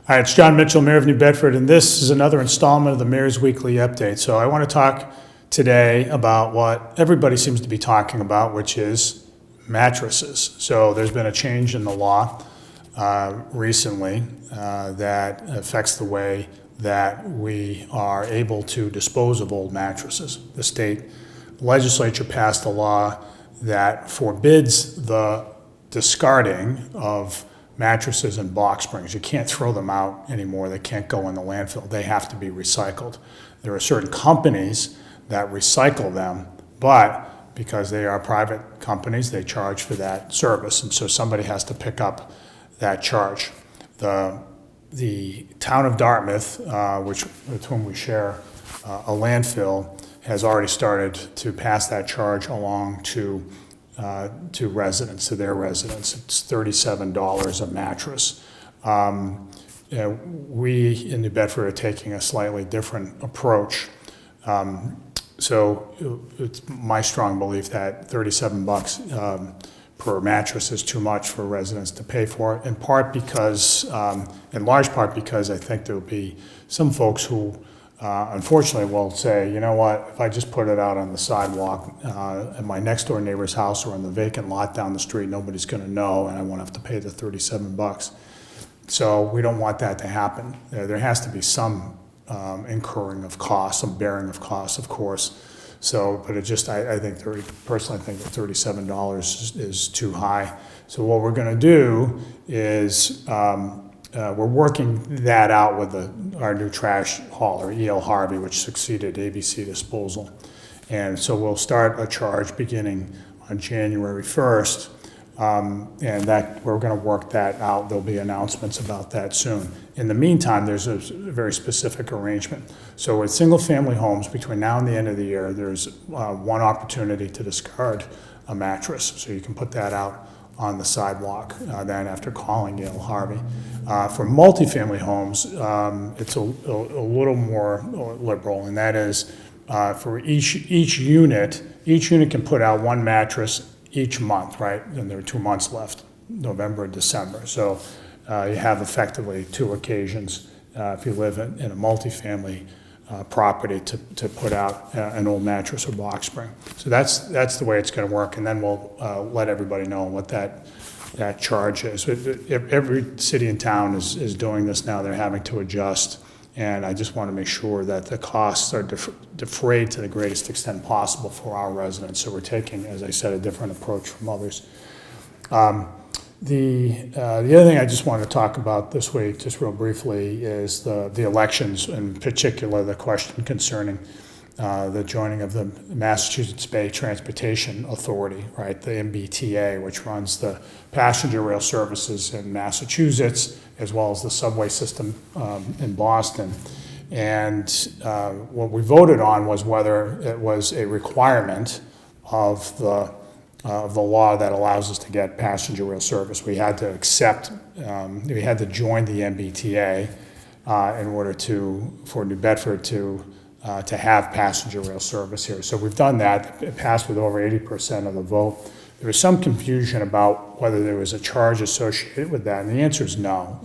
Hi, it's Jon Mitchell, Mayor of New Bedford, and this is another installment of the Mayor's Weekly Update. So I want to talk today about what everybody seems to be talking about, which is mattresses. So there's been a change in the law recently that affects the way that we are able to dispose of old mattresses. The state legislature passed a law that forbids the discarding of mattresses and box springs. You can't throw them out anymore. They can't go in the landfill. They have to be recycled. There are certain companies that recycle them, but because they are private companies, they charge for that service, and so somebody has to pick up that charge. The town of Dartmouth, with whom we share a landfill, has already started to pass that charge along to residents, to their residents. It's $37 a mattress. We in New Bedford are taking a slightly different approach. So it's my strong belief that $37 per mattress is too much for residents to pay for, in large part because I think there will be some folks who unfortunately will say, you know what, if I just put it out on the sidewalk at my next door neighbor's house or in the vacant lot down the street, nobody's going to know and I won't have to pay the $37. So we don't want that to happen. There has to be some incurring of costs, some bearing of costs, of course. So, but I personally think that $37 is too high. So what we're going to do is we're working that out with our new trash hauler, E.L. Harvey, which succeeded ABC Disposal. And so we'll start a charge beginning on January 1st, and that we're going to work that out. There'll be announcements about that soon. In the meantime, there's a very specific arrangement. So with single-family homes, between now and the end of the year, there's one opportunity to discard a mattress. So you can put that out on the sidewalk then after calling Yale Harvey. For multifamily homes, it's a little more liberal, and that is for each unit can put out one mattress each month, right? And there are 2 months left, November and December. So you have effectively 2 occasions if you live in a multifamily property to put out an old mattress or box spring. So that's the way it's going to work, and then we'll let everybody know what that charge is. Every city and town is doing this now. They're having to adjust, and I just want to make sure that the costs are defrayed to the greatest extent possible for our residents. So we're taking, as I said, a different approach from others. The other thing I just wanted to talk about this week, just real briefly, is the elections, in particular the question concerning the joining of the Massachusetts Bay Transportation Authority, right, the MBTA, which runs the passenger rail services in Massachusetts, as well as the subway system in Boston. And what we voted on was whether it was a requirement of the law that allows us to get passenger rail service. We had to join the MBTA in order for New Bedford to have passenger rail service here. So we've done that. It passed with over 80% of the vote. There was some confusion about whether there was a charge associated with that, and the answer is no.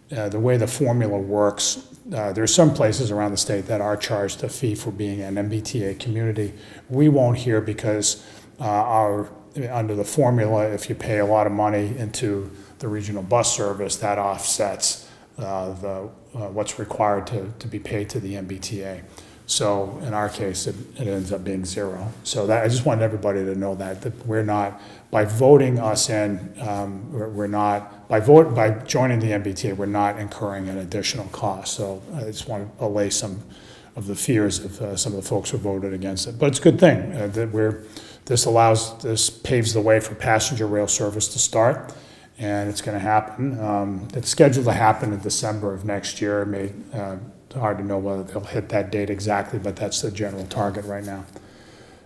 The way the formula works, there are some places around the state that are charged a fee for being an MBTA community. We won't here because under the formula, if you pay a lot of money into the regional bus service, that offsets what's required to be paid to the MBTA. So in our case, it ends up being zero. So I just wanted everybody to know that we're not, by voting us in, by joining the MBTA, we're not incurring an additional cost. So I just want to allay some of the fears of some of the folks who voted against it. But it's a good thing that this paves the way for passenger rail service to start, and it's going to happen. It's scheduled to happen in December of next year. Hard to know whether they'll hit that date exactly, but that's the general target right now.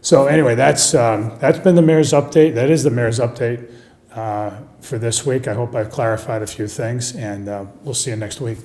So anyway, that's been the mayor's update. That is the mayor's update for this week. I hope I've clarified a few things, and we'll see you next week.